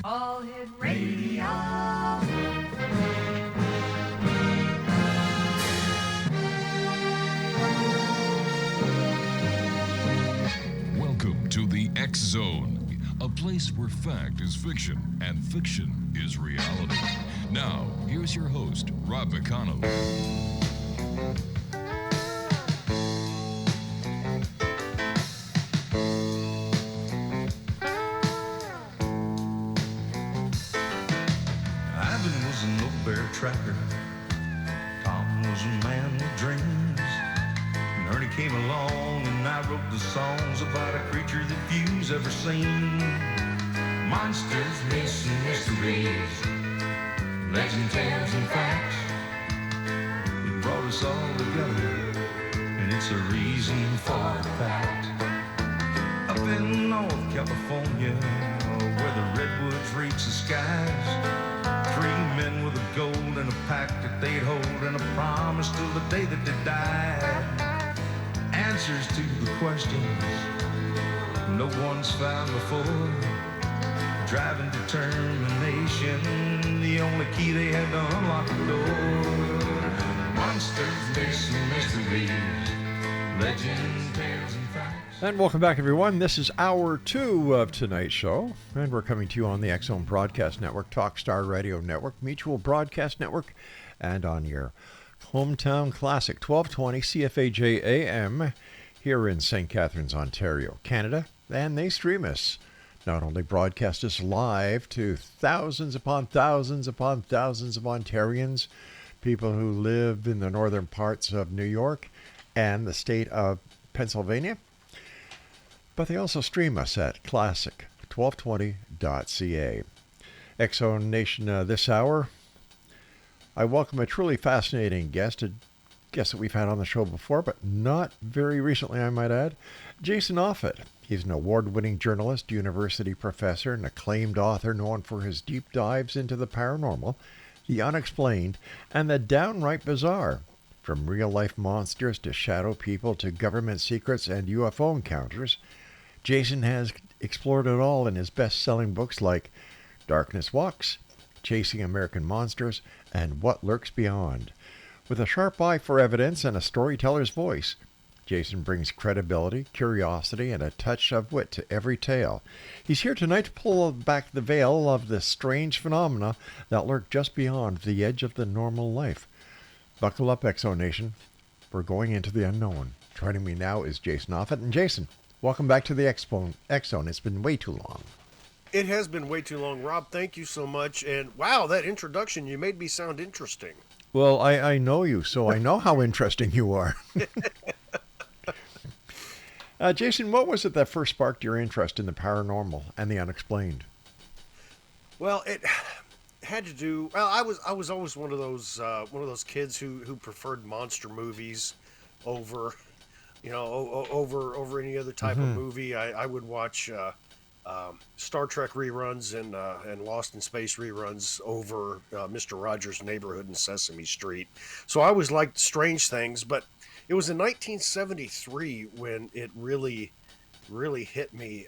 All Hit Radio. Welcome to the X Zone, a place where fact is fiction and fiction is reality. Now, here's your host, Rob McConnell. Ivan was an old bear tracker. Tom was a man with dreams. And Ernie came along and I wrote the songs about a creature that few's ever seen. Monsters, myths, and mysteries, legend, tales, and facts. It brought us all together, and it's a reason for the fact. Up in North California, where the redwoods reach the skies, three men with a goal and a pact that they'd hold, and a promise till the day that they died. Answers to the questions no one's found before. Driving determination, the only key they had to unlock the door. Monsters, myths, and mysteries, legends, tales, and facts. And welcome back, everyone. This is hour 2 of tonight's show, and we're coming to you on the X Zone Broadcast Network, Talkstar Radio Network, Mutual Broadcast Network, and on your hometown classic 1220 CFAJ AM here in St. Catharines, Ontario, Canada. And they stream us, not only broadcast us live to thousands upon thousands upon thousands of Ontarians, people who live in the northern parts of New York and the state of Pennsylvania, but they also stream us at classic1220.ca. Exxon Nation, this hour, I welcome a truly fascinating guest, a guest that we've had on the show before, but not very recently, I might add, Jason OFFUTT. He's an award-winning journalist, university professor, and acclaimed author known for his deep dives into the paranormal, the unexplained, and the downright bizarre. From real-life monsters to shadow people to government secrets and UFO encounters, Jason has explored it all in his best-selling books like Darkness Walks, Chasing American Monsters, and What Lurks Beyond. With a sharp eye for evidence and a storyteller's voice, Jason brings credibility, curiosity, and a touch of wit to every tale. He's here tonight to pull back the veil of the strange phenomena that lurk just beyond the edge of the normal life. Buckle up, Exo Nation. We're going into the unknown. Joining me now is Jason OFFUTT. And Jason, welcome back to the X Zone. It's been way too long. It has been way too long, Rob. Thank you so much. And wow, that introduction, you made me sound interesting. Well, I know you, so I know how interesting you are. Jason, what was it that first sparked your interest in the paranormal and the unexplained? Well, it had to do. Well, I was always one of those kids who preferred monster movies over, over any other type of movie. I would watch Star Trek reruns and Lost in Space reruns over Mr. Rogers' Neighborhood and Sesame Street. So I always liked strange things, but it was in 1973 when it really hit me.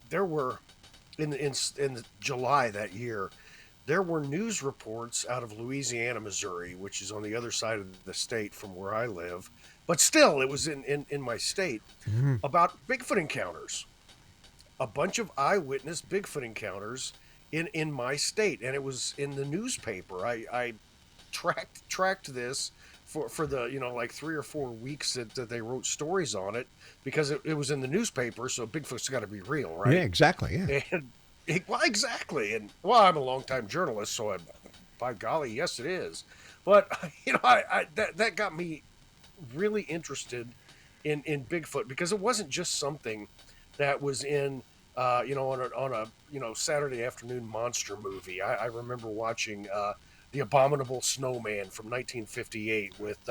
There were in July that year, there were news reports out of Louisiana, Missouri, which is on the other side of the state from where I live, but still it was in my state, about Bigfoot encounters. A bunch of eyewitness Bigfoot encounters in my state, and it was in the newspaper. I tracked this for the like 3 or 4 weeks that they wrote stories on it, because it was in the newspaper, so Bigfoot's got to be real, right? Yeah, exactly. Yeah. And exactly. And I'm a longtime journalist, so by golly, yes, it is. But that got me really interested in Bigfoot, because it wasn't just something that was in on a Saturday afternoon monster movie. I remember watching The Abominable Snowman from 1958 with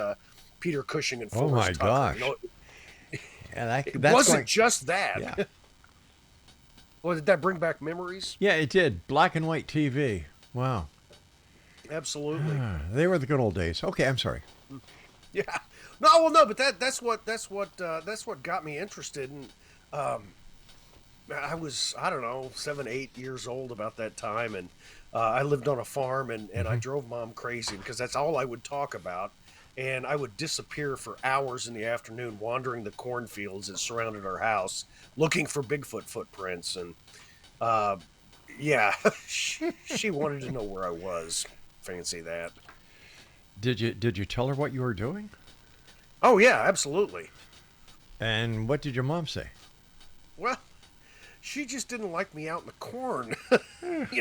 Peter Cushing and Forrest Tucker. Tucker. Gosh. It wasn't just that. Yeah. Well, did that bring back memories? Yeah, it did. Black and white TV. Wow. Absolutely. They were the good old days. Okay, I'm sorry. Yeah. No, but that's what got me interested in. I don't know, 7, 8 years old about that time, and I lived on a farm, and I Hmm. drove mom crazy because that's all I would talk about. And I would disappear for hours in the afternoon, wandering the cornfields that surrounded our house, looking for Bigfoot footprints. And uh, yeah, she wanted to know where I was. Fancy that. Did you tell her what you were doing? Oh yeah, absolutely. And what did your mom say? Well, she just didn't like me out in the corn,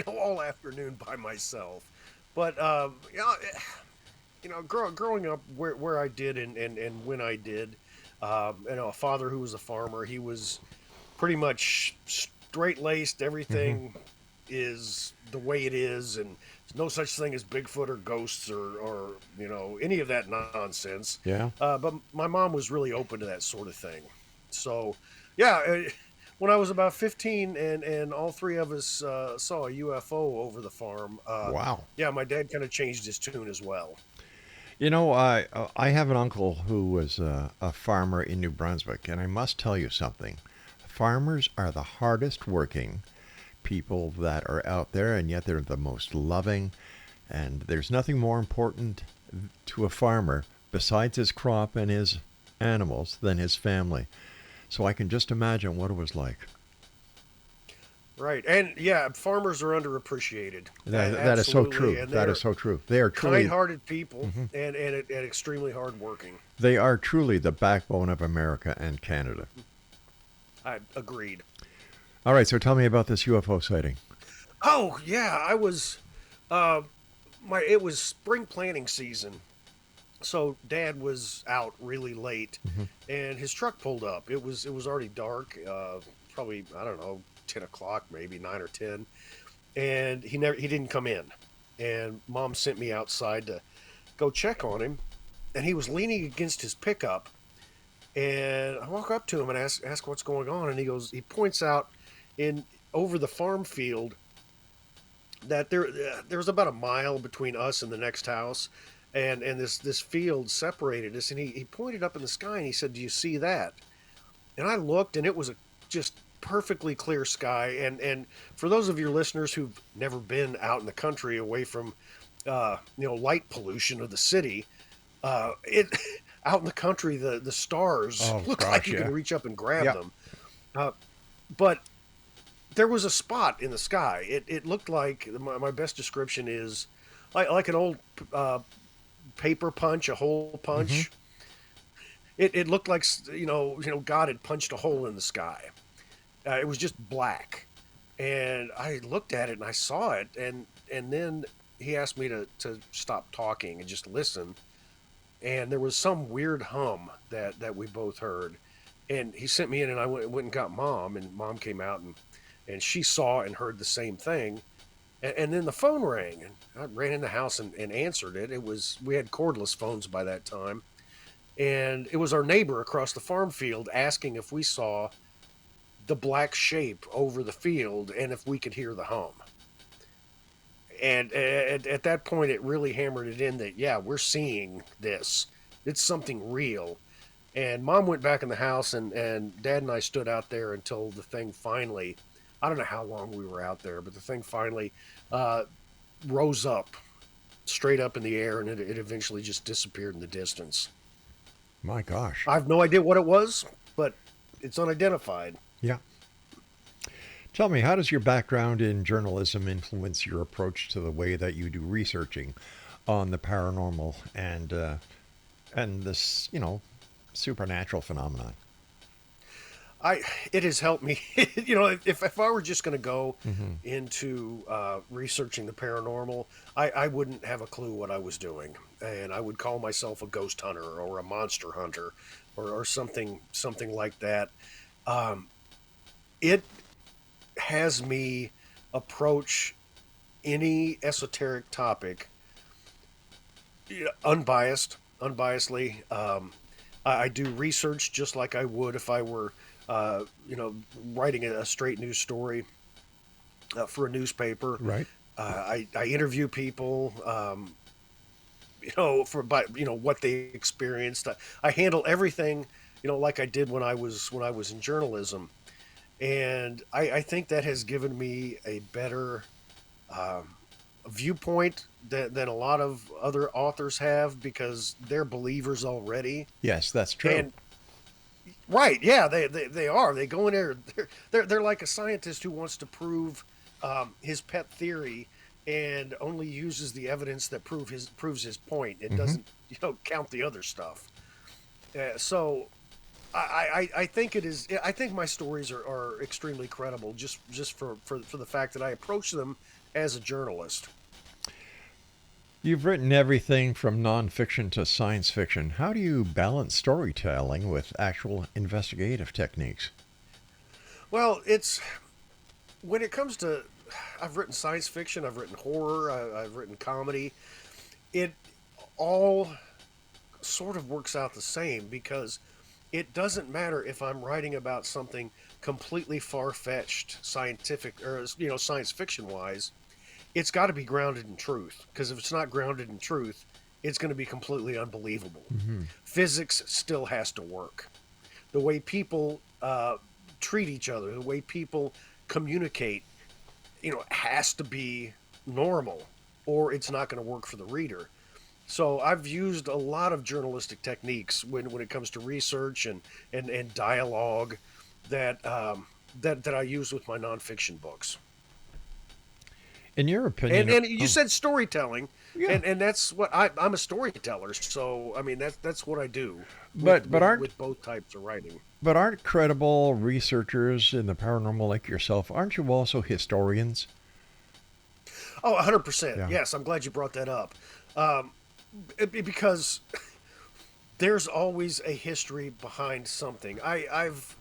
all afternoon by myself. But growing up where I did and when I did, a father who was a farmer, he was pretty much straight laced. Hmm. Everything is the way it is, and there's no such thing as Bigfoot or ghosts or any of that nonsense. Yeah. But my mom was really open to that sort of thing. So, yeah. When I was about 15 and all three of us saw a UFO over the farm, Wow. yeah, my dad kind of changed his tune as well. I have an uncle who was a farmer in New Brunswick, and I must tell you something. Farmers are the hardest working people that are out there, and yet they're the most loving. And there's nothing more important to a farmer besides his crop and his animals than his family. So I can just imagine what it was like. Right. And yeah, farmers are underappreciated. That is so Absolutely. true. And That is they're so true. They are truly kind-hearted people and extremely hardworking. they are truly the backbone of America and Canada. I agreed. All right, so tell me about this UFO sighting. Oh yeah, I was uh it was spring planting season. So dad was out really late Hmm. and his truck pulled up. It was already dark, probably I don't know, 10 o'clock, maybe 9 or 10. And he didn't come in. And mom sent me outside to go check on him. And he was leaning against his pickup. And I walk up to him and ask what's going on. And he points out in over the farm field that there was about a mile between us and the next house, and this field separated us. And he pointed up in the sky and he said, "Do you see that?" And I looked, and it was a just perfectly clear sky. And for those of your listeners who've never been out in the country away from light pollution of the city, it out in the country the stars Oh look like gosh, you can yeah. reach up and grab Yeah. them. Uh, but there was a spot in the sky. It looked like my best description is like an old uh, paper punch, a hole Hmm. punch. It looked like God had punched a hole in the sky. It was just black, and I looked at it and I saw it, and then he asked me to stop talking and just listen. And there was some weird hum that we both heard, and he sent me in, and I went and got mom, and mom came out and she saw and heard the same thing. And then the phone rang, and I ran in the house and answered it. We had cordless phones by that time, and it was our neighbor across the farm field asking if we saw the black shape over the field and if we could hear the hum. And at that point, it really hammered it in that, yeah, we're seeing this. It's something real. And mom went back in the house, and dad and I stood out there until the thing finally, I don't know how long we were out there, but the thing finally uh, rose up straight up in the air, and it eventually just disappeared in the distance. My gosh. I have no idea what it was, but it's unidentified. Yeah. Tell me, how does your background in journalism influence your approach to the way that you do researching on the paranormal and this, supernatural phenomenon? I It has helped me. If I were just going to go Hmm. into researching the paranormal, I wouldn't have a clue what I was doing, and I would call myself a ghost hunter or a monster hunter, or something like that. Um, it has me approach any esoteric topic unbiasedly. I do research just like I would if I were, writing a straight news story for a newspaper. Right. I interview people, what they experienced. I handle everything, like I did when I was in journalism. And I think that has given me a better viewpoint than a lot of other authors have, because they're believers already. Yes, that's true. And right, yeah, they are. They go in there. They're like a scientist who wants to prove his pet theory, and only uses the evidence that proves his point. It Hmm. doesn't, count the other stuff. So I think it is. I think my stories are extremely credible, just for the fact that I approach them as a journalist. You've written everything from nonfiction to science fiction. How do you balance storytelling with actual investigative techniques? Well, it's when it comes to, I've written science fiction, I've written horror, I've written comedy. It all sort of works out the same, because it doesn't matter if I'm writing about something completely far-fetched, scientific, or science fiction wise. It's got to be grounded in truth, because if it's not grounded in truth, it's going to be completely unbelievable. Hmm. Physics still has to work. The way people treat each other, the way people communicate, has to be normal, or it's not going to work for the reader. So I've used a lot of journalistic techniques when it comes to research and dialogue that I use with my nonfiction books. In your And opinion, and you said storytelling, yeah, and that's what I'm a storyteller. So I mean that's what I do with but aren't both types of writing. credible researchers in the paranormal like yourself? Aren't you also historians? Oh, 100%. Yeah. Yes, I'm glad you brought that up. Um, because there's always a history behind something. I've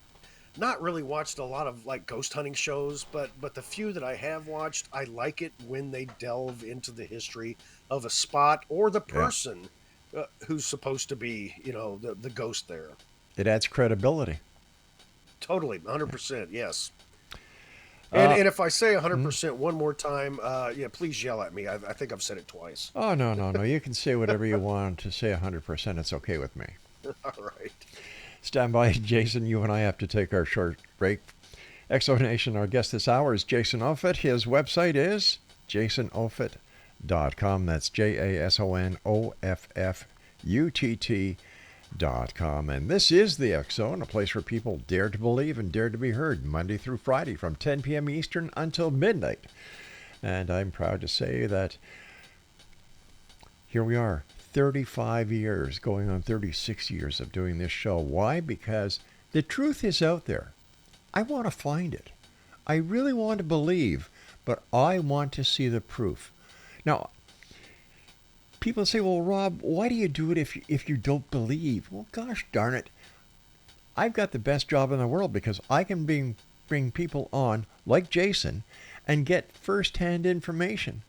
not really watched a lot of like ghost hunting shows, but the few that I have watched, I like it when they delve into the history of a spot or the Yeah. person who's supposed to be, the ghost there. It adds credibility. Totally, 100%. Yes. And Uh, and if I say mm. 100% one more time, yeah, please yell at me. I think I've said it twice. Oh, no, no, no. You can say whatever you want to say 100%. It's okay with me. All right. Stand by, Jason. You and I have to take our short break. Exonation, our guest this hour is Jason Offutt. His website is jasonoffutt.com. That's JASONOFFUTT.com. And this is the X Zone, a place where people dare to believe and dare to be heard, Monday through Friday from 10 p.m. Eastern until midnight. And I'm proud to say that here we are, 35 years, going on 36 years of doing this show. Why? Because the truth is out there. I want to find it. I really want to believe, but I want to see the proof. Now, people say, well, Rob, why do you do it if you don't believe? Well, gosh darn it. I've got the best job in the world because I can bring people on, like Jason, and get firsthand information.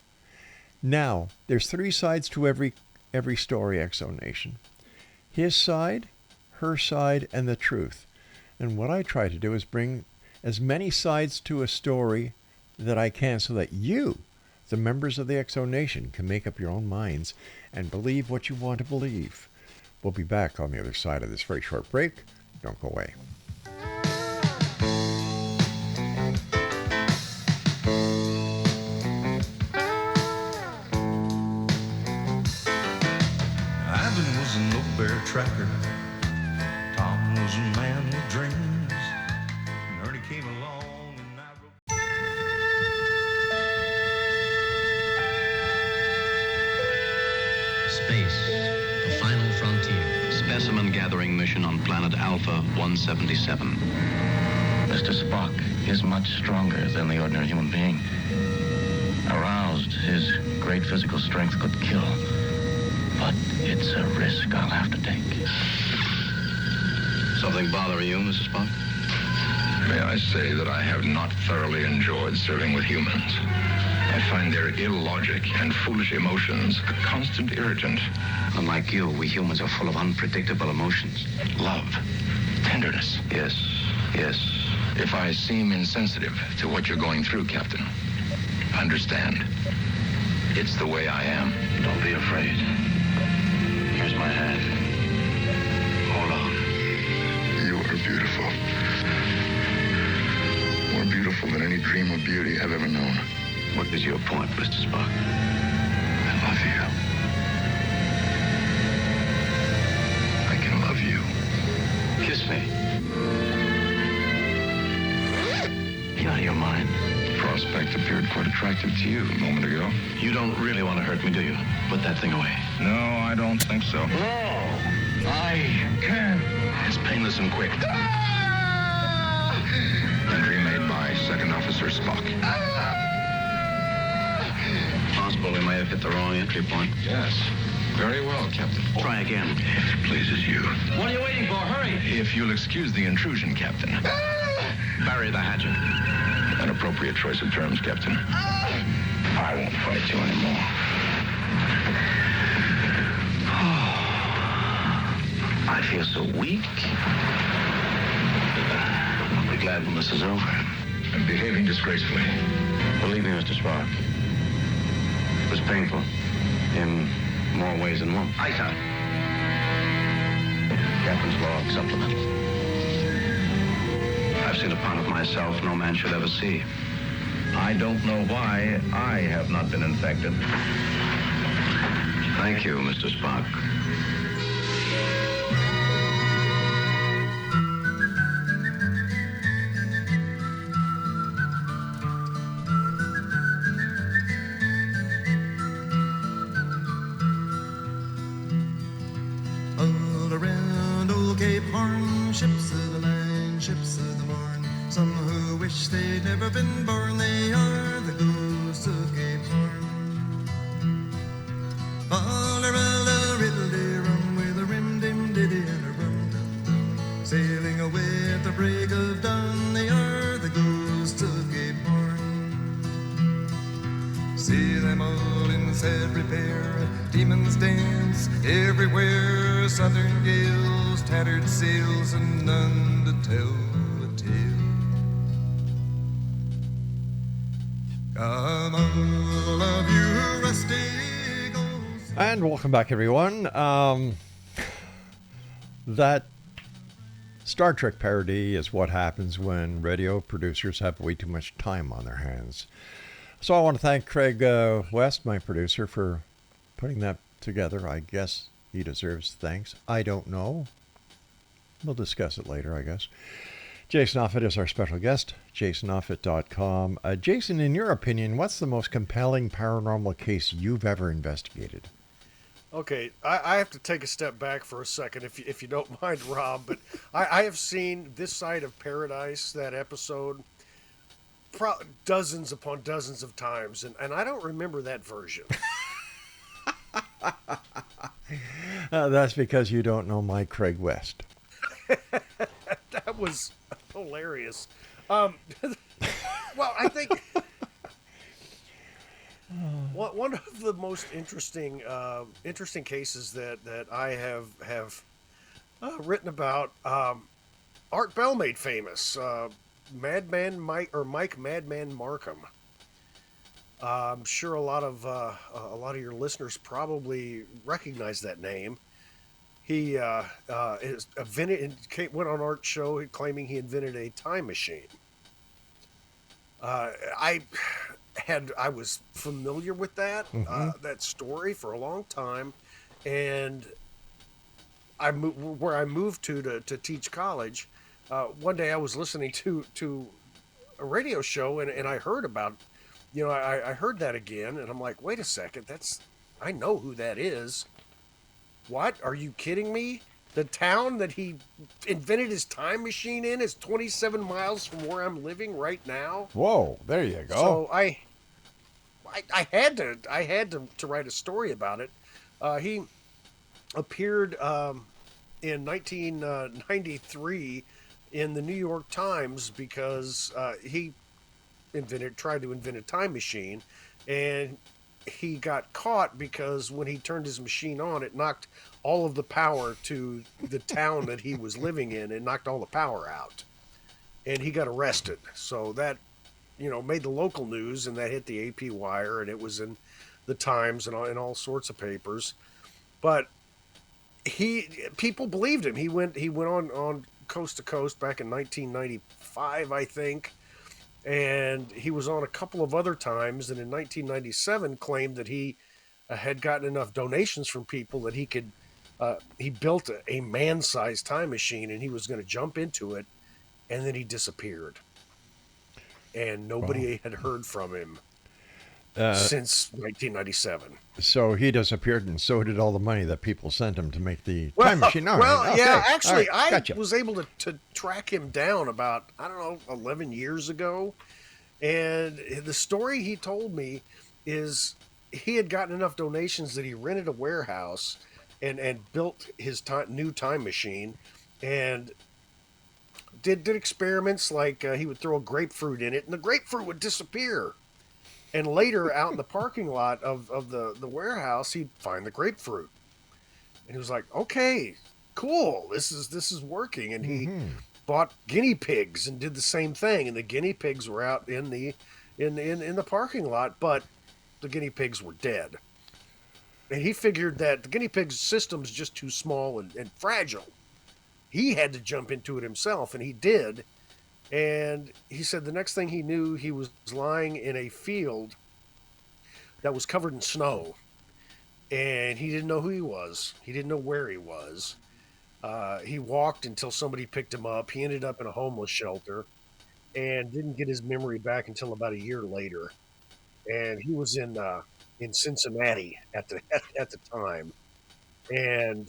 Now, there's three sides to every story, Exonation. His side, her side, and the truth. And what I try to do is bring as many sides to a story that I can so that you, the members of the Exonation, can make up your own minds and believe what you want to believe. We'll be back on the other side of this very short break. Don't go away. Ivan was an old bear tracker. Tom was a man with dreams. And Ernie came along and I wrote. Space, the final frontier. Specimen gathering mission on planet Alpha 177. Mr. Spock is much stronger than the ordinary human being. Aroused, his great physical strength could kill. But it's a risk I'll have to take. Something bothering you, Mrs. Spock? May I say that I have not thoroughly enjoyed serving with humans. I find their illogic and foolish emotions a constant irritant. Unlike you, we humans are full of unpredictable emotions. Love, tenderness. Yes, yes. If I seem insensitive to what you're going through, Captain, understand. It's the way I am. Don't be afraid. Here's my hand. Hold on. You are beautiful. dream of beauty I've ever known. What is your point, Mr. Spock? I love you. I can love you. Kiss me. You out of your mind? The prospect appeared quite attractive to you a moment ago. You don't really want to hurt me, do you? Put that thing away. No, I don't think so. No, I can. It's painless and quick. Entry made by Second Officer Spock. Possible we may have hit the wrong entry point. Yes. Very well, Captain. Try again. If it pleases you. What are you waiting for? Hurry! If you'll excuse the intrusion, Captain. Bury the hatchet. An appropriate choice of terms, Captain. I won't fight you anymore. I feel so weak. I'll be glad when this is over. I'm behaving disgracefully. Believe me, Mr. Spock, it was painful in more ways than one. Ice out. Captain's log supplement. I've seen a part of myself no man should ever see. I don't know why I have not been infected. Thank you, Mr. Spock. All around old Cape Horn, ships of the line, ships of the morn. Some who wish they'd never been born, they are the ghosts of Cape Horn. All around a riddle-de-rum with a rim-dim-diddy and a rum-dum-dum. Sailing away at the break of dawn, they are the ghosts of Cape Horn. See them all in sad repair, demons dance everywhere, southern gales, tattered sails, and none to tell the tale. Come all of you rusty ghosts. And welcome back, everyone. That Star Trek parody is what happens when radio producers have way too much time on their hands. So I want to thank Craig West, my producer, for putting that together. I guess he deserves thanks. I don't know. We'll discuss it later, I guess. Jason Offutt is our special guest, jasonoffutt.com. Jason, in your opinion, what's the most compelling paranormal case you've ever investigated? Okay, I have to take a step back for a second, if you don't mind, Rob. But I have seen This Side of Paradise, that episode, dozens upon dozens of times, and I don't remember that version. That's because you don't know my Craig West. That was hilarious. Well, I think one of the most interesting cases that I have written about, Art Bell made famous, Madman Mike Madman Markham. I'm sure a lot of your listeners probably recognize that name. He went on Art's show claiming he invented a time machine. I was familiar with that that story for a long time, and where I moved to teach college. One day I was listening to a radio show and I heard about, I heard that again, and I'm like, wait a second, I know who that is. What? Are you kidding me? The town that he invented his time machine in is 27 miles from where I'm living right now. Whoa, there you go. So I had to write a story about it. He appeared in 1993 in the New York Times because he tried to invent a time machine, and he got caught because when he turned his machine on, it knocked all of the power to the town that he was living in. It knocked all the power out, and he got arrested. So that, made the local news, and that hit the AP wire, and it was in the Times and all sorts of papers. But people believed him. He went on Coast to Coast back in 1995, I think, And he was on a couple of other times, and in 1997 claimed that he had gotten enough donations from people that he built a man-sized time machine, and he was going to jump into it, and then he disappeared. And nobody had heard from him since 1997. So he disappeared, and so did all the money that people sent him to make the time machine. All Well, right, yeah, okay. actually, All right, gotcha. I was able to track him down about, I don't know, 11 years ago. And the story he told me is he had gotten enough donations that he rented a warehouse and built his new time machine and did experiments like he would throw a grapefruit in it, and the grapefruit would disappear. And later, out in the parking lot of the warehouse, he'd find the grapefruit. And he was like, okay, cool, this is working. And he bought guinea pigs and did the same thing. And the guinea pigs were out in the parking lot, but the guinea pigs were dead. And he figured that the guinea pig's system's just too small and fragile. He had to jump into it himself, and he did. And he said the next thing he knew, he was lying in a field that was covered in snow. And he didn't know who he was. He didn't know where he was. He walked until somebody picked him up. He ended up in a homeless shelter and didn't get his memory back until about a year later. And he was in Cincinnati at the time. And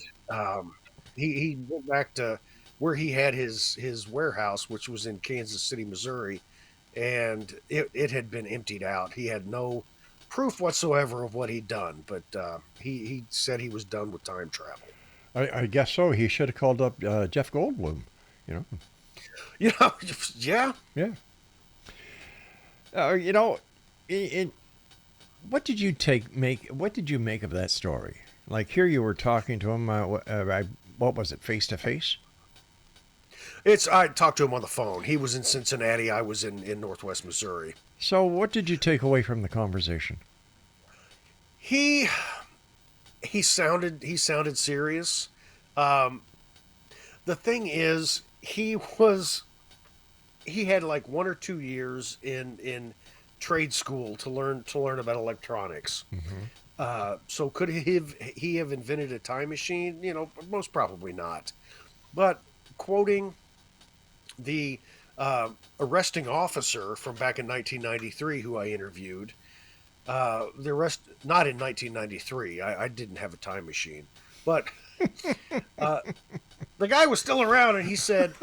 he went back to where he had his warehouse, which was in Kansas City, Missouri, and it had been emptied out. He had no proof whatsoever of what he'd done, but he said he was done with time travel. I guess so. He should have called up Jeff Goldblum, you know. Yeah. Yeah. You know, what did you What did you make of that story? Like here, you were talking to him. What was it? Face to face? I talked to him on the phone. He was in Cincinnati. I was in Northwest Missouri. So, what did you take away from the conversation? He sounded serious. The thing is, he had like 1 or 2 years in trade school to learn about electronics. So could he have invented a time machine? You know, most probably not. But quoting the arresting officer from back in 1993, who I interviewed, not in 1993. I didn't have a time machine, but the guy was still around, and he said,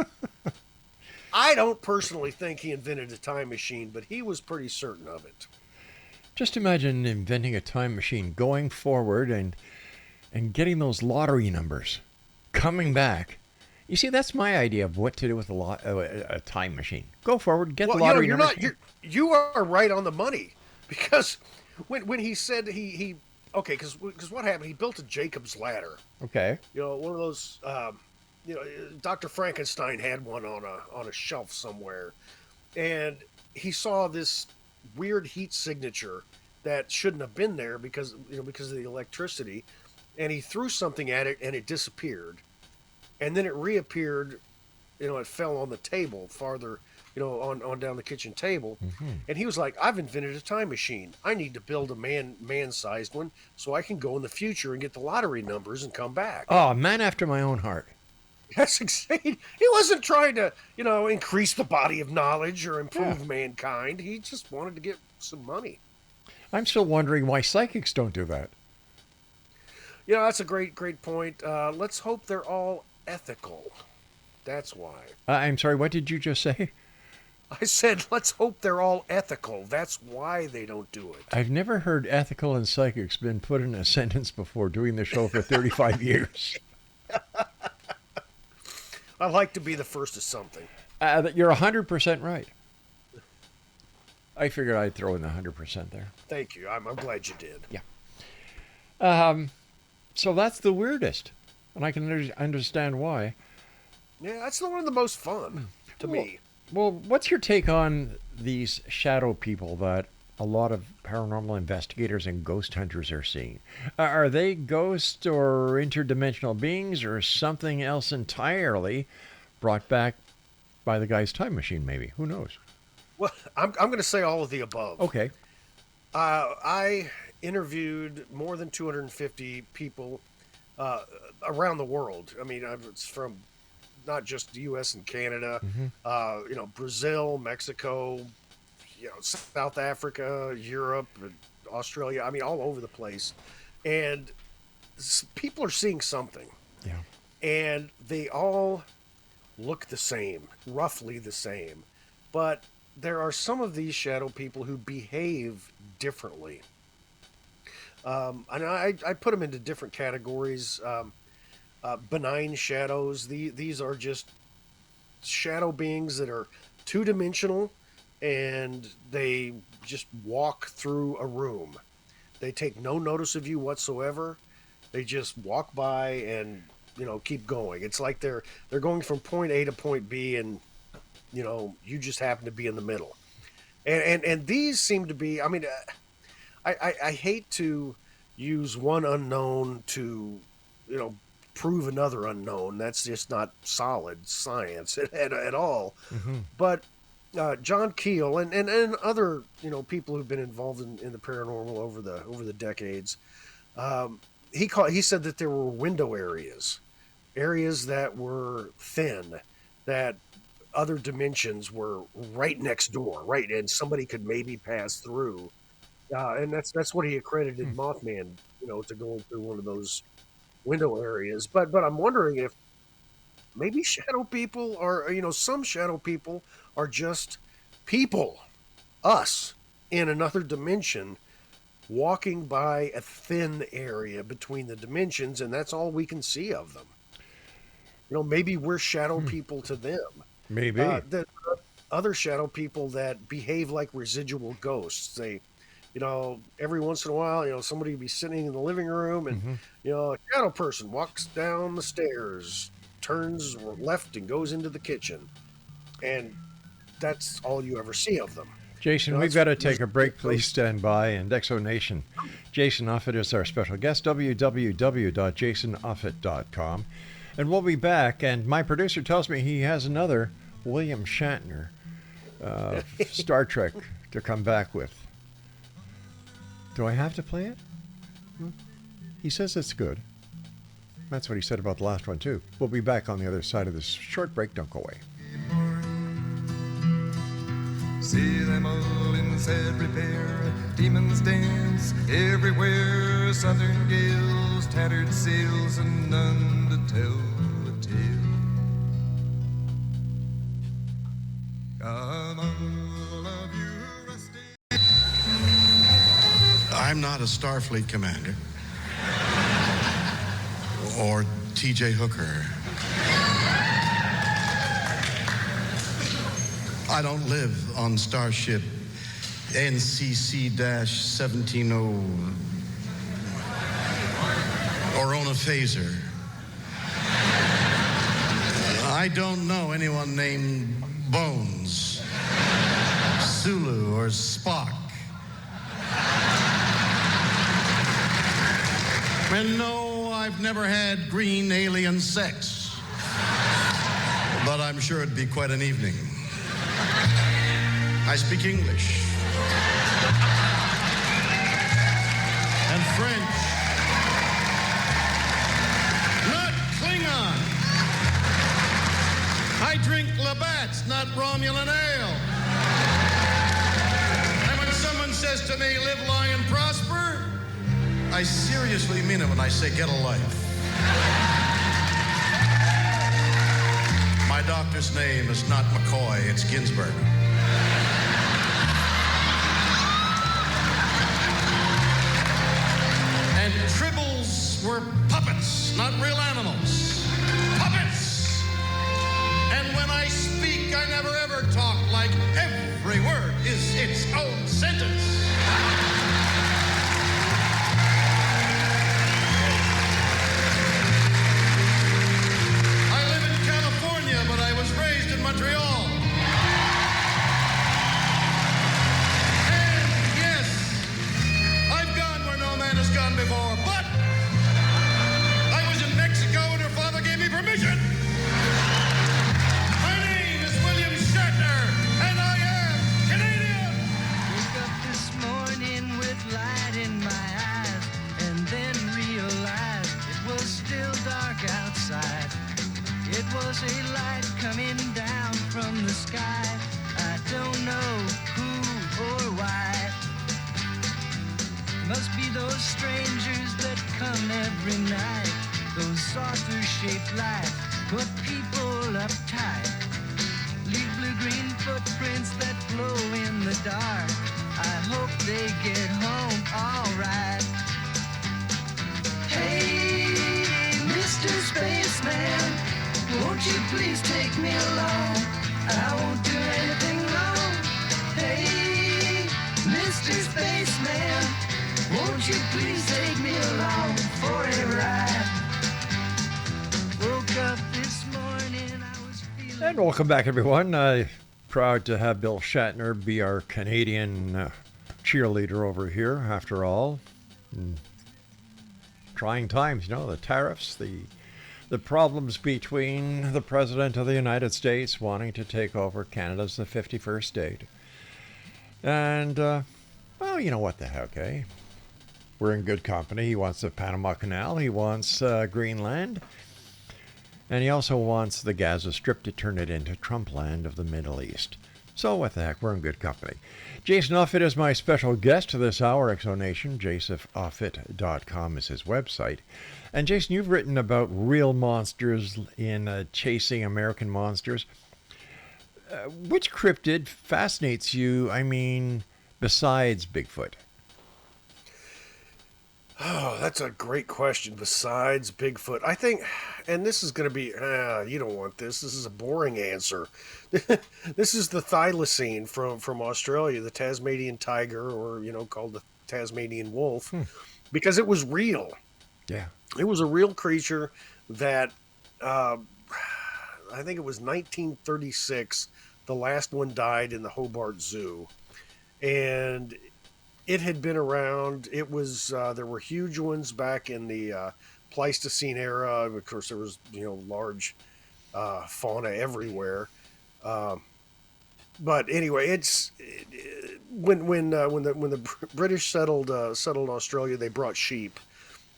I don't personally think he invented a time machine, but he was pretty certain of it. Just imagine inventing a time machine, going forward and getting those lottery numbers, coming back. You see, that's my idea of what to do with a time machine. Go forward, get the lottery numbers. You are right on the money, because when he said because what happened? He built a Jacob's ladder. Okay. You know, one of those. Dr. Frankenstein had one on a shelf somewhere, and he saw this weird heat signature that shouldn't have been there because of the electricity, and he threw something at it and it disappeared, and then it reappeared. It fell on the table farther, on down the kitchen table, and he was like, "I've invented a time machine. I need to build a man-sized one so I can go in the future and get the lottery numbers and come back." Oh, man after my own heart. That's exactly. He wasn't trying to, increase the body of knowledge or improve mankind. He just wanted to get some money. I'm still wondering why psychics don't do that. That's a great point. Let's hope they're all ethical. That's why. I'm sorry, what did you just say? I said, let's hope they're all ethical. That's why they don't do it. I've never heard ethical and psychics been put in a sentence before doing the show for 35 years. I like to be the first of something. You're 100% right. I figured I'd throw in the 100% there. Thank you. I'm glad you did. Yeah. So that's the weirdest, and I can understand why. Yeah, that's one of the most fun to me. Well, what's your take on these shadow people that a lot of paranormal investigators and ghost hunters are seeing? Are they ghosts or interdimensional beings or something else entirely brought back by the guy's time machine, maybe? Who knows? Well, I'm going to say all of the above. Okay. I interviewed more than 250 people around the world. I mean, it's from not just the U.S. and Canada, Brazil, Mexico, South Africa, Europe, Australia. I mean, all over the place. And people are seeing something. Yeah. And they all look the same, roughly the same. But there are some of these shadow people who behave differently. And I put them into different categories. Benign shadows. These are just shadow beings that are two-dimensional, and they just walk through a room. They take no notice of you whatsoever. They just walk by and keep going. It's like they're going from point A to point B, and you just happen to be in the middle. And these seem to be. I mean, I hate to use one unknown to prove another unknown. That's just not solid science at all. Mm-hmm. But John Keel and other people who've been involved in the paranormal over the decades, he said that there were window areas that were thin, that other dimensions were right next door, right, and somebody could maybe pass through. And that's what he accredited Mothman, to going through one of those window areas. But I'm wondering if maybe shadow people are, some shadow people are just people, us, in another dimension, walking by a thin area between the dimensions, and that's all we can see of them. Maybe we're shadow people to them. Maybe. The other shadow people that behave like residual ghosts. They, every once in a while, somebody will be sitting in the living room, and a shadow person walks down the stairs, turns left, and goes into the kitchen, and that's all you ever see of them. Jason, we've got to take a break. Please stand by. And Exonation, Jason OFFUTT is our special guest, www.jasonoffutt.com. And we'll be back. And my producer tells me he has another William Shatner Star Trek to come back with. Do I have to play it? He says it's good. That's what he said about the last one, too. We'll be back on the other side of this short break. Don't go away. See them all in sad repair, demons dance everywhere, southern gales, tattered sails, and none to tell the tale. Come on, love you, rusty. I'm not a Starfleet commander or T.J. Hooker. I don't live on Starship NCC-170 or own a phaser. I don't know anyone named Bones, Sulu, or Spock. And no, I've never had green alien sex. But I'm sure it'd be quite an evening. I speak English and French, not Klingon. I drink Labatt's, not Romulan ale. And when someone says to me, live, long, and prosper, I seriously mean it when I say get a life. My doctor's name is not McCoy, it's Ginsburg. And tribbles were puppets, not real animals. Puppets! And when I speak, I never ever talk like every word is its own sentence. But I was raised in Montreal. And yes, I've gone where no man has gone before, but I was in Mexico and her father gave me permission. My name is William Shatner, and I am those strangers that come every night, those saucer-shaped lights put people uptight. Leave blue-green footprints that glow in the dark. I hope they get home all right. Hey, Mr. Spaceman, won't you please take me along? I won't do anything wrong. Hey, Mr. Spaceman, won't you please take me along for a ride? Woke up this morning, I was feeling... And welcome back, everyone. Proud to have Bill Shatner be our Canadian cheerleader over here, after all. Trying times, you know, the tariffs, the problems between the President of the United States wanting to take over Canada's the 51st state. And, well, you know what the heck, eh? We're in good company. He wants the Panama Canal. He wants Greenland. And he also wants the Gaza Strip to turn it into Trump land of the Middle East. So what the heck, we're in good company. Jason Offutt is my special guest this hour, Exonation. JaceOfFutt.com is his website. And Jason, you've written about real monsters in Chasing American Monsters. Which cryptid fascinates you, I mean, besides Bigfoot? Oh, that's a great question. Besides Bigfoot, I think, and this is going to be, you don't want this. This is a boring answer. This is the thylacine from Australia, the Tasmanian tiger, or, you know, called the Tasmanian wolf, because it was real. Yeah. It was a real creature that, I think it was 1936, the last one died in the Hobart Zoo. And it had been around. It was, there were huge ones back in the Pleistocene era. Of course, there was, you know, large fauna everywhere. But anyway, when the British settled Australia, they brought sheep.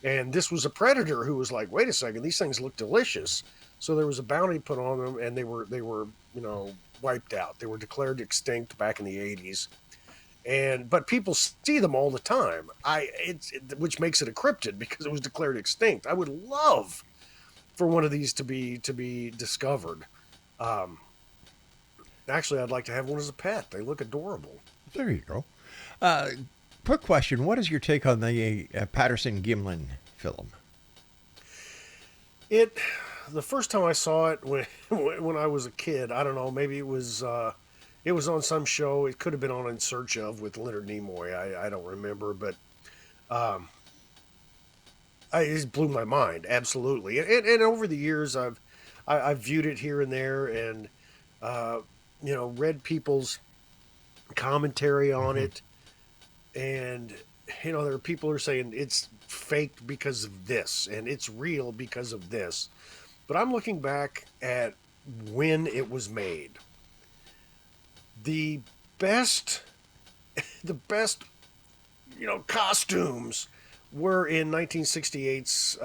And this was a predator who was like, wait a second, these things look delicious. So there was a bounty put on them, and they were you know, wiped out. They were declared extinct back in the 80s. But people see them all the time. Which makes it a cryptid because it was declared extinct. I would love for one of these to be discovered. Actually, I'd like to have one as a pet. They look adorable. There you go. Quick question. What is your take on the Patterson-Gimlin film? The first time I saw it when I was a kid, I don't know, maybe it was on some show. It could have been on In Search Of with Leonard Nimoy. I don't remember, but it just blew my mind. Absolutely. And over the years, I've viewed it here and there, and you know, read people's commentary on it. And, you know, there are people who are saying it's faked because of this, and it's real because of this. But I'm looking back at when it was made. The best, you know, costumes were in 1968's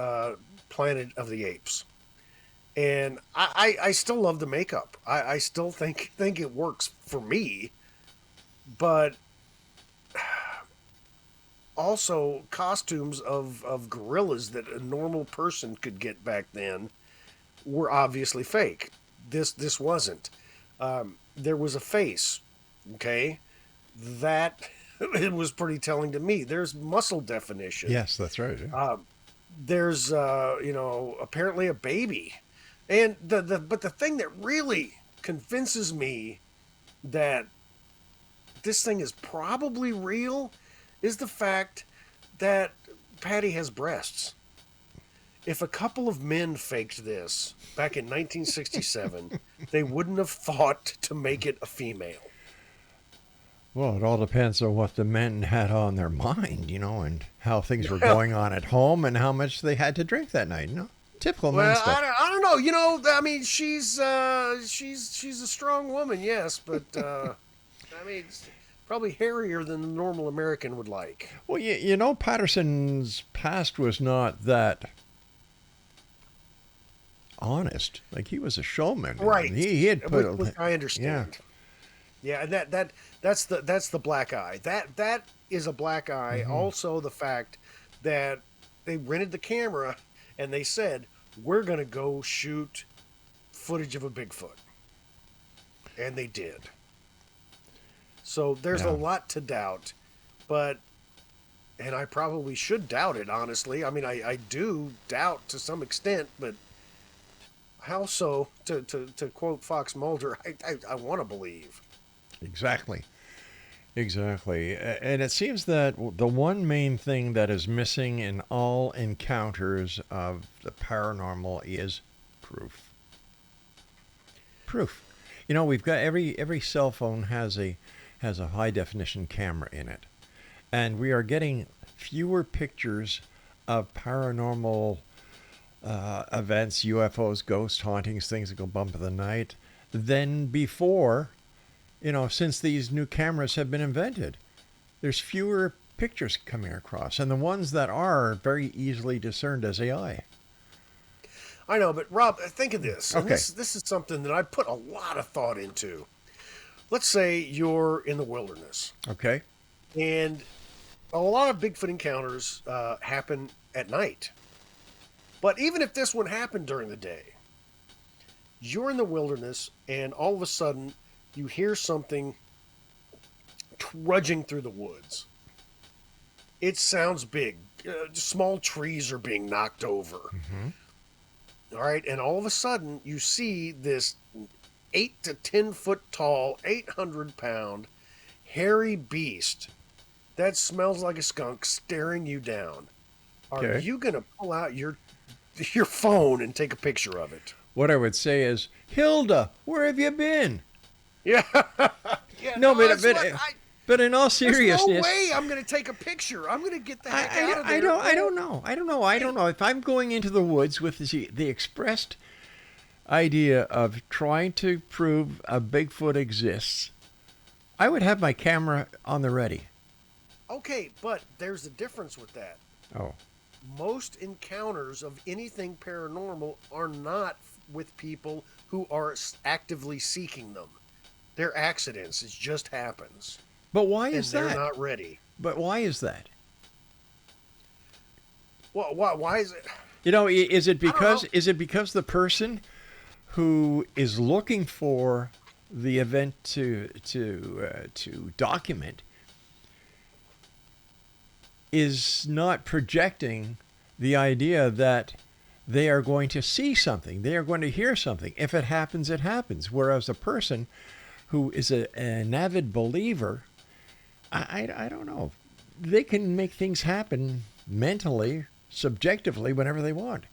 Planet of the Apes. And I still love the makeup. I still think it works for me. But also costumes of gorillas that a normal person could get back then were obviously fake. This wasn't. There was a face, okay, that it was pretty telling to me. There's muscle definition. Yes, that's right. Yeah. There's you know, apparently a baby, and but the thing that really convinces me that this thing is probably real is the fact that Patty has breasts. If a couple of men faked this back in 1967, they wouldn't have thought to make it a female. Well, it all depends on what the men had on their mind, you know, and how things were going on at home and how much they had to drink that night, you know. Typical men stuff. I don't know. You know, I mean, she's a strong woman, yes, but I mean, it's probably hairier than the normal American would like. Well, you know, Patterson's past was not that honest. Like, he was a showman, right? He had put. Which I understand. Yeah, and that's the black eye. That is a black eye. Mm-hmm. Also, the fact that they rented the camera and they said, we're going to go shoot footage of a Bigfoot. And they did. So there's a lot to doubt, and I probably should doubt it, honestly. I mean, I do doubt to some extent, but how so? To quote Fox Mulder, I want to believe. Exactly. Exactly. And it seems that the one main thing that is missing in all encounters of the paranormal is proof. Proof. You know, we've got every cell phone has a high definition camera in it. And we are getting fewer pictures of paranormal events, UFOs, ghost hauntings, things that go bump in the night, than before, since these new cameras have been invented. There's fewer pictures coming across, and the ones that are very easily discerned as AI. I know, but Rob, think of this. And Okay. this is something that I put a lot of thought into. Let's say you're in the wilderness. Okay. And a lot of Bigfoot encounters happen at night. But even if this one happened during the day, you're in the wilderness and all of a sudden you hear something trudging through the woods. It sounds big. Small trees are being knocked over. All right. And all of a sudden you see this 8 to 10 foot tall, 800-pound, hairy beast that smells like a skunk staring you down. Are you going to pull out your phone and take a picture of it? What I would say is, Hilda, where have you been? Yeah. No, but in all seriousness, there's no way I'm going to take a picture. I'm going to get the heck out of there. I don't know. If I'm going into the woods with the expressed idea of trying to prove a Bigfoot exists, I would have my camera on the ready. Okay, but there's a difference with that. Oh. Most encounters of anything paranormal are not with people who are actively seeking them. They're accidents. It just happens. But why is that? They're not ready. But why is that? Well, why is it? Is it because the person who is looking for the event to document is not projecting the idea that they are going to see something, they are going to hear something. If it happens, it happens. Whereas a person who is an avid believer, I don't know, they can make things happen mentally, subjectively, whenever they want.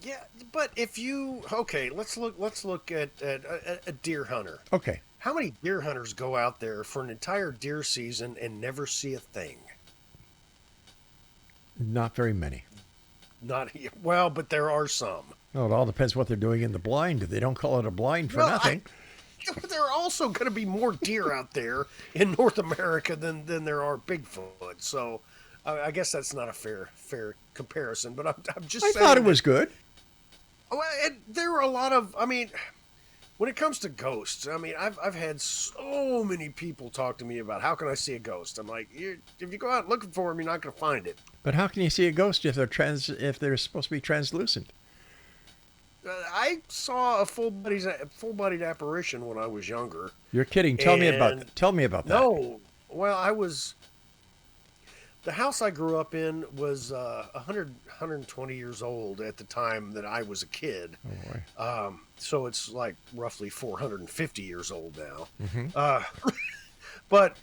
Yeah, but let's look at a deer hunter. Okay. How many deer hunters go out there for an entire deer season and never see a thing? Not very many. But there are some. Well, it all depends what they're doing in the blind. They don't call it a blind for nothing. There are also going to be more deer out there in North America than there are Bigfoot. So I guess that's not a fair comparison. But I'm just saying. I thought it was good. Well, there are a lot of. I mean, when it comes to ghosts, I mean, I've had so many people talk to me about how can I see a ghost. I'm like, if you go out looking for them, you're not going to find it. But how can you see a ghost if they're supposed to be translucent? I saw a full-bodied apparition when I was younger. You're kidding. Tell me about that. No. Well, the house I grew up in was 120 years old at the time that I was a kid. Oh boy. So it's like roughly 450 years old now. Mm-hmm. But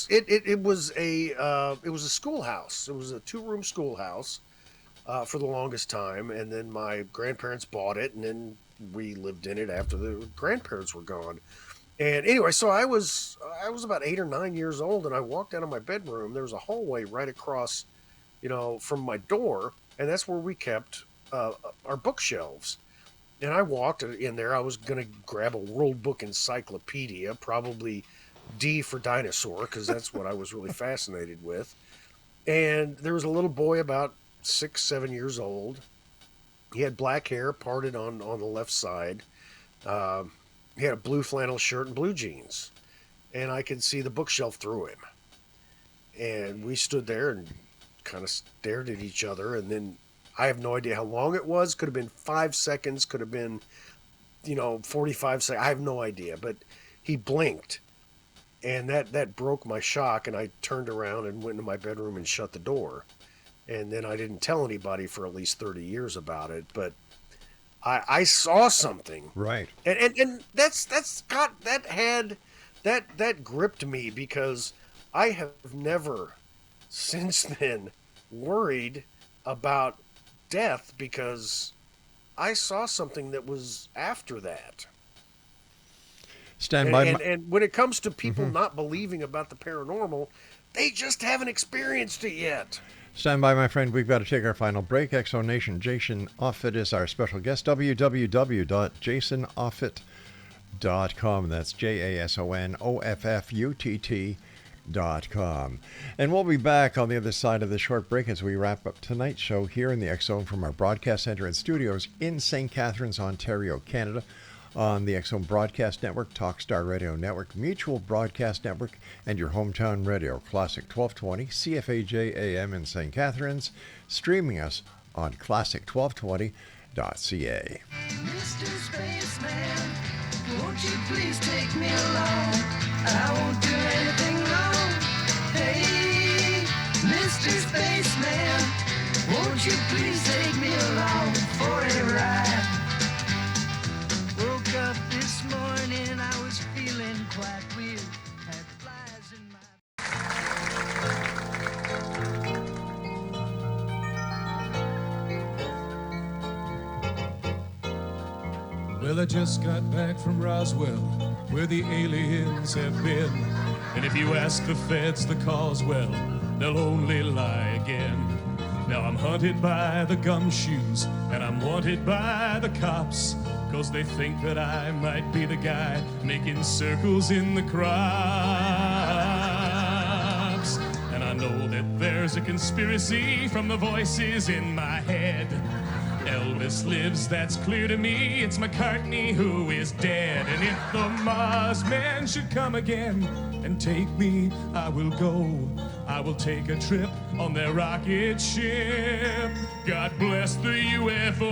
it was a schoolhouse. It was a 2-room schoolhouse. For the longest time, and then my grandparents bought it, and then we lived in it after the grandparents were gone. And anyway, so I was about 8 or 9 years old, and I walked out of my bedroom. There was a hallway right across, from my door, and that's where we kept our bookshelves. And I walked in there. I was going to grab a World Book Encyclopedia, probably D for dinosaur, because that's what I was really fascinated with. And there was a little boy about 6-7 years old. He had black hair parted on the left side. He had a blue flannel shirt and blue jeans, and I could see the bookshelf through him. And we stood there and kind of stared at each other, and then I have no idea how long it was. Could have been 5 seconds, could have been, 45 seconds. I have no idea, but he blinked, and that broke my shock, and I turned around and went into my bedroom and shut the door. And then I didn't tell anybody for at least 30 years about it, but I saw something. Right. And that gripped me, because I have never since then worried about death, because I saw something that was after that. Stand by. And when it comes to people not believing about the paranormal, they just haven't experienced it yet. Stand by, my friend. We've got to take our final break. Exonation. Jason Offutt is our special guest. www.jasonoffutt.com. That's JASONOFFUTT.com. And we'll be back on the other side of the short break as we wrap up tonight's show here in the X Zone from our broadcast center and studios in St. Catharines, Ontario, Canada, on the X Zone Broadcast Network, Talkstar Radio Network, Mutual Broadcast Network, and your hometown radio, Classic 1220, CFAJ AM in St. Catharines, streaming us on classic1220.ca. Mr. Spaceman, won't you please take me along? I won't do anything wrong. Hey, Mr. Spaceman, won't you please take me along for a ride? Woke up this morning, I was feeling quite weird. Had flies in my... Well, I just got back from Roswell, where the aliens have been. And if you ask the feds the cause, well, they'll only lie again. Now I'm hunted by the gumshoes, and I'm wanted by the cops, 'cause they think that I might be the guy making circles in the crops. And I know that there's a conspiracy from the voices in my head. Elvis lives, that's clear to me. It's McCartney who is dead. And if the Mars man should come again and take me, I will go. I will take a trip on their rocket ship. God bless the UFO.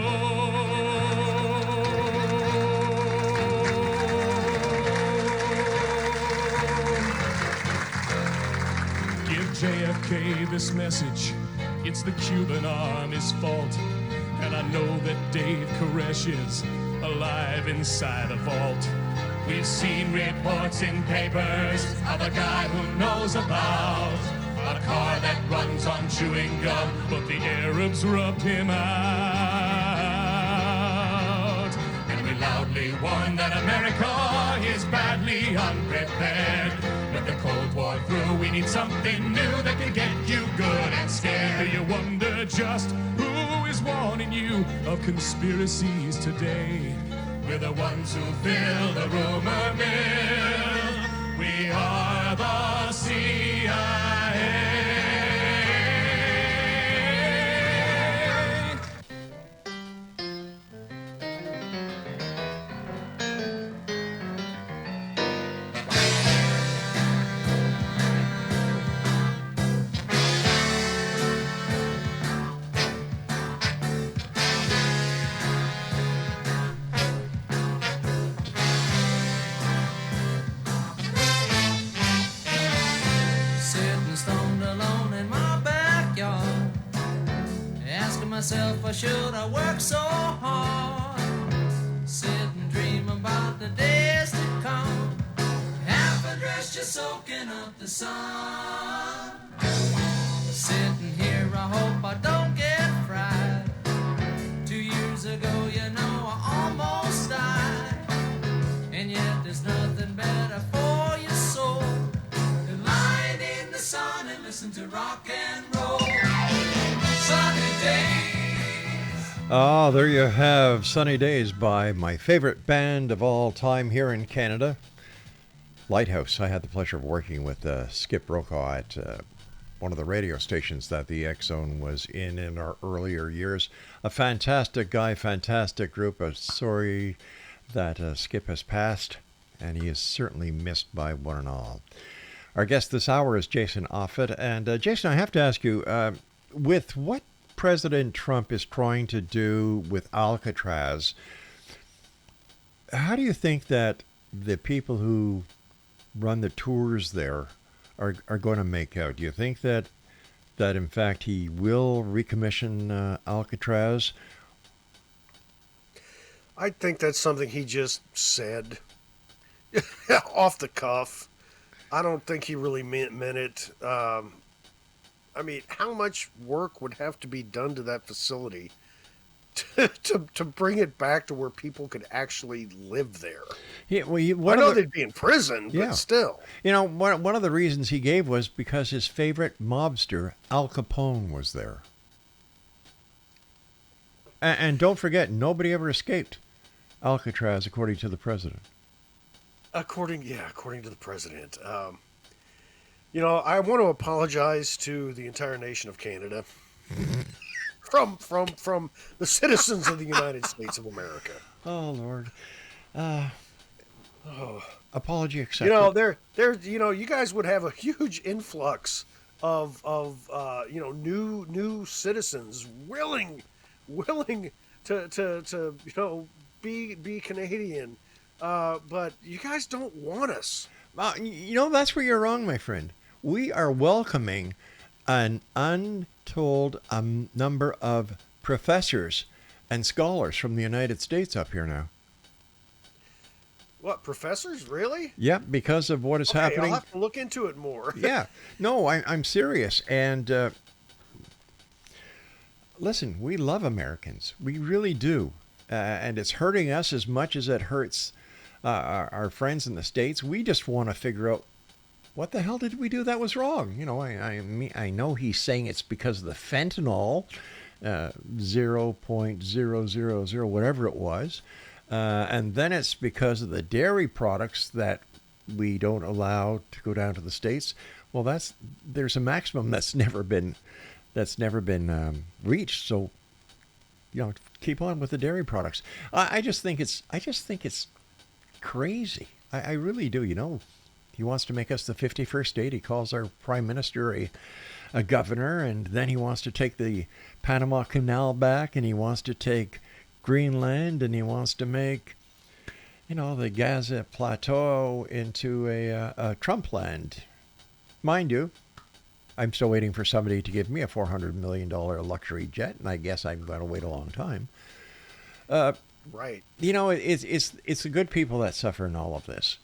Give JFK this message. It's the Cuban Army's fault. And I know that Dave Koresh is alive inside a vault. We've seen reports in papers of a guy who knows about a car that runs on chewing gum, but the Arabs rubbed him out. And we loudly warn that America is badly unprepared. With the Cold War through, we need something new that can get you good and scared. Do you wonder just who is warning you of conspiracies today? We're the ones who fill the rumor mill. We are the CIA. Myself, why should I work so hard? Sit and dream about the days to come. Half a dress just soaking up the sun. Sitting here, I hope I don't get fried. 2 years ago, you know, I almost died. And yet there's nothing better for your soul than lying in the sun and listen to rock and roll. Sunny days. Ah, there you have Sunny Days by my favorite band of all time here in Canada, Lighthouse. I had the pleasure of working with Skip Brokaw at one of the radio stations that the X Zone was in our earlier years. A fantastic guy, fantastic group. Sorry that Skip has passed, and he is certainly missed by one and all. Our guest this hour is Jason Offutt. And Jason, I have to ask you, with what President Trump is trying to do with Alcatraz, how do you think that the people who run the tours there are going to make out? Do you think that in fact he will recommission Alcatraz? I think that's something he just said off the cuff. I don't think he really meant it. I mean, how much work would have to be done to that facility to bring it back to where people could actually live there? Yeah, well, I know they'd be in prison, Yeah. but still. You know, one of the reasons he gave was because his favorite mobster, Al Capone, was there. And don't forget, nobody ever escaped Alcatraz, according to the president. According to the president. I want to apologize to the entire nation of Canada from the citizens of the United States of America. Oh Lord. Apology accepted. You guys would have a huge influx of new citizens willing to be Canadian, but you guys don't want us. That's where you're wrong, my friend. We are welcoming an untold number of professors and scholars from the United States up here now. What, professors? Really? Yeah, because of what is happening. I'll have to look into it more. Yeah. No, I'm serious. And listen, we love Americans. We really do. And it's hurting us as much as it hurts our friends in the States. We just want to figure out, what the hell did we do that was wrong? I know he's saying it's because of the fentanyl, 0.000, whatever it was. And then it's because of the dairy products that we don't allow to go down to the States. Well, there's a maximum that's never been reached. So, keep on with the dairy products. I just think it's crazy. I really do. He wants to make us the 51st state. He calls our prime minister a governor, and then he wants to take the Panama Canal back, and he wants to take Greenland, and he wants to make, the Gaza Plateau into a Trump land. Mind you, I'm still waiting for somebody to give me a $400 million luxury jet, and I guess I'm going to wait a long time. Right. It's the good people that suffer in all of this.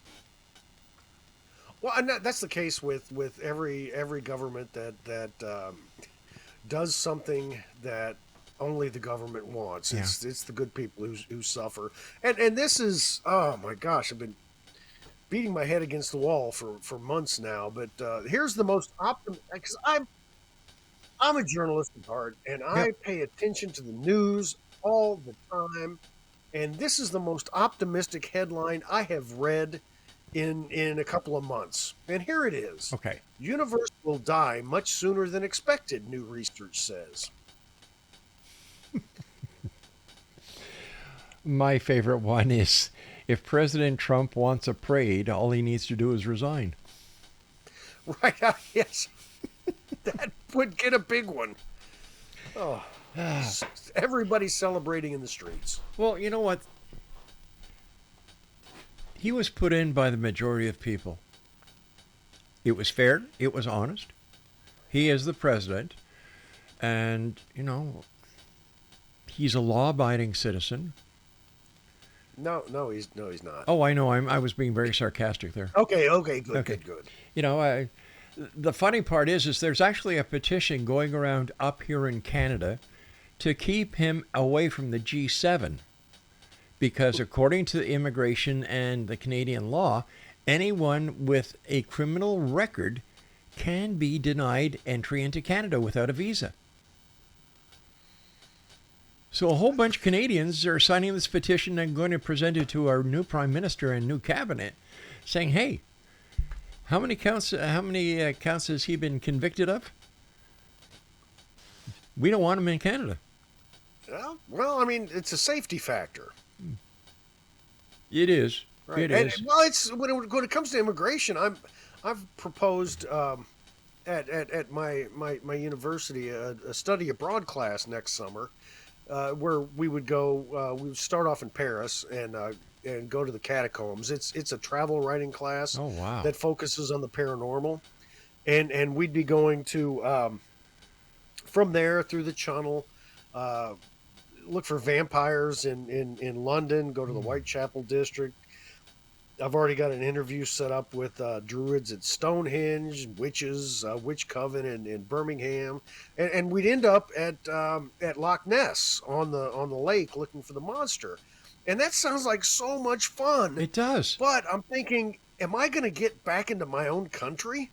Well, and that's the case with every government that does something that only the government wants. Yeah. It's the good people who suffer. And this is, oh my gosh, I've been beating my head against the wall for months now. But here's the most optimistic, because I'm a journalist at heart, and I pay attention to the news all the time. And this is the most optimistic headline I have read in a couple of months. And here it is. Okay. Universe will die much sooner than expected, new research says. My favorite one is, if President Trump wants a parade, all he needs to do is resign. Right. Yes. That would get a big one. Oh. Everybody's celebrating in the streets. Well, you know what? He was put in by the majority of people. It was fair. It was honest. He is the president. And, he's a law-abiding citizen. No, he's not. Oh, I know. I was being very sarcastic there. Okay, good. The funny part is there's actually a petition going around up here in Canada to keep him away from the G7, because according to the immigration and the Canadian law, anyone with a criminal record can be denied entry into Canada without a visa. So a whole bunch of Canadians are signing this petition and going to present it to our new prime minister and new cabinet, saying, "Hey, how many counts has he been convicted of? We don't want him in Canada." Well, I mean, it's a safety factor. It is. Right. It is. Well, it's when it comes to immigration, I've proposed at my university a study abroad class next summer, where we would go. We would start off in Paris and go to the catacombs. It's a travel writing class. Oh, wow. That focuses on the paranormal, and we'd be going to from there through the Channel. Look for vampires in London. Go to the Whitechapel district. I've already got an interview set up with druids at Stonehenge, witches, witch coven in Birmingham, and we'd end up at Loch Ness on the lake looking for the monster, and that sounds like so much fun. It does. But I'm thinking, am I going to get back into my own country?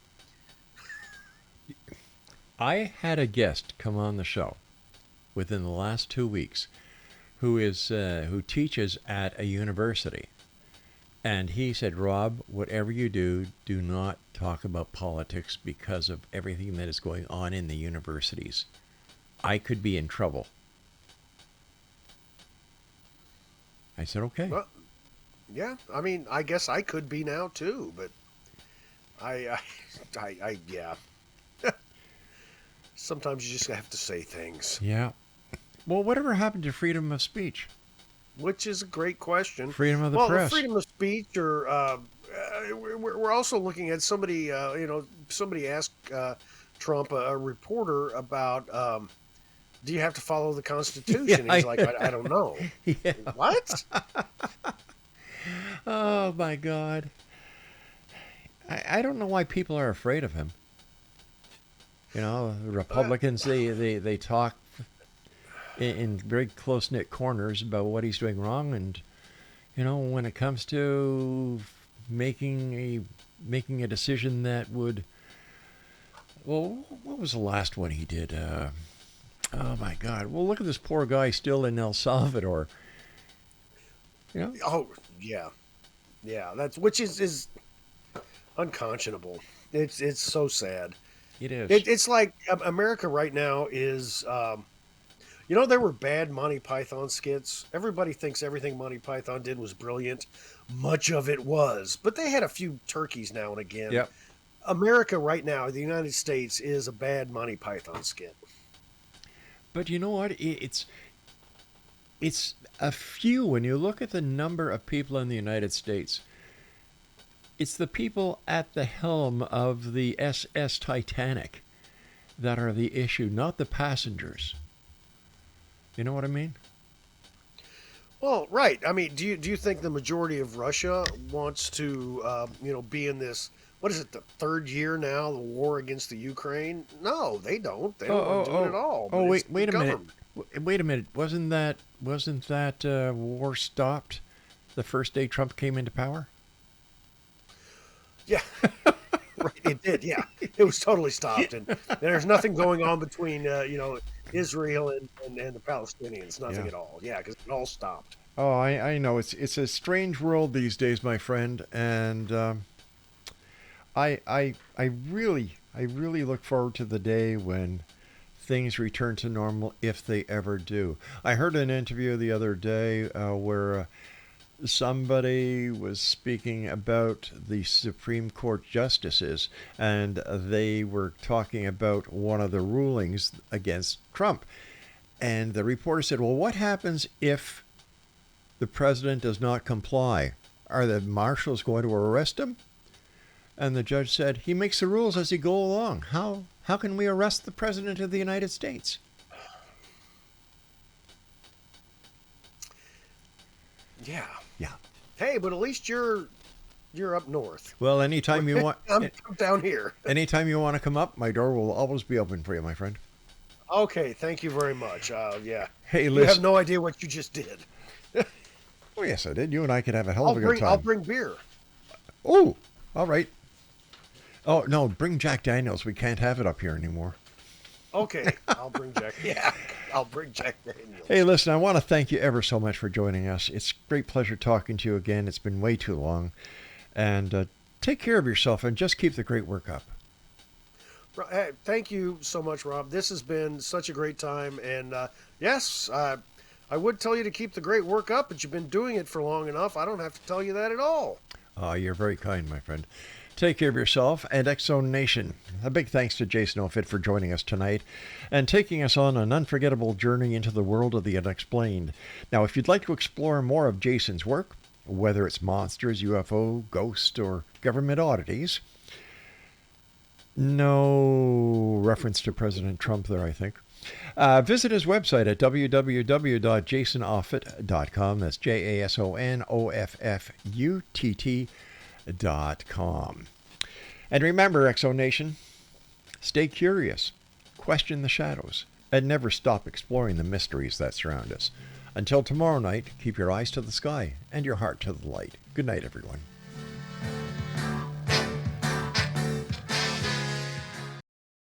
I had a guest come on the show within the last 2 weeks who teaches at a university. And he said, Rob, whatever you do, do not talk about politics because of everything that is going on in the universities. I could be in trouble. I said, okay. Well, yeah, I mean, I guess I could be now too, but I yeah. Sometimes you just have to say things. Yeah. Well, whatever happened to freedom of speech? Which is a great question. Freedom of the well, press. Freedom of speech, or we're also looking at somebody. Somebody asked Trump, a reporter, about do you have to follow the Constitution? Yeah, He's like, I don't know. Yeah. What? Oh my God. I don't know why people are afraid of him. You know, Republicans, they talk in very close-knit corners about what he's doing wrong, and you know, when it comes to making a decision that would, well, what was the last one he did? Oh my God! Well, look at this poor guy still in El Salvador. You know? Oh yeah, that's which is unconscionable. It's so sad. It is. It's like America right now is. There were bad Monty Python skits. Everybody thinks everything Monty Python did was brilliant. Much of it was. But they had a few turkeys now and again. Yep. America right now, the United States, is a bad Monty Python skit. But you know what? It's a few. When you look at the number of people in the United States, it's the people at the helm of the SS Titanic that are the issue, not the passengers. You know what I mean? Well, right. I mean, do you think the majority of Russia wants to, be in this? What is it? The third year now, the war against the Ukraine? No, they don't. They don't want to do it at all. Oh, But wait it's a the minute. government. Wait a minute. Wasn't that war stopped the first day Trump came into power? Yeah, right. It did. Yeah, it was totally stopped, and there's nothing going on between Israel and the Palestinians. Nothing Yeah. at all. Yeah, because it all stopped. Oh, I know. It's a strange world these days, my friend, and I really look forward to the day when things return to normal, if they ever do. I heard an interview the other day where somebody was speaking about the Supreme Court justices, and they were talking about one of the rulings against Trump. And the reporter said, well, what happens if the president does not comply? Are the marshals going to arrest him? And the judge said, he makes the rules as he go along. How can we arrest the president of the United States? Yeah. Yeah. Hey, but at least you're up north. Well, anytime you want, I'm down here. anytime you want to come up, my door will always be open for you, my friend. Okay, thank you very much. Yeah. Hey, You listen. have no idea what you just did. Oh, yes, I did. You and I could have a hell of a good time. I'll bring beer. Oh, all right. Oh, no, bring Jack Daniels. We can't have it up here anymore. Okay, I'll bring Jack. Yeah, I'll bring Jack Daniels. Hey, listen, I want to thank you ever so much for joining us. It's a great pleasure talking to you again. It's been way too long. And take care of yourself and just keep the great work up. Hey, thank you so much, Rob. This has been such a great time. And yes, I would tell you to keep the great work up, but you've been doing it for long enough. I don't have to tell you that at all. You're very kind, my friend. Take care of yourself and X Zone Nation. A big thanks to Jason OFFUTT for joining us tonight and taking us on an unforgettable journey into the world of the unexplained. Now, if you'd like to explore more of Jason's work, whether it's monsters, UFO, ghosts, or government oddities, no reference to President Trump there, I think. Visit his website at www.jasonoffutt.com. That's JASONOFFUTT.com. And remember, X Zone Nation, stay curious, question the shadows, and never stop exploring the mysteries that surround us. Until tomorrow night, keep your eyes to the sky and your heart to the light. Good night, everyone.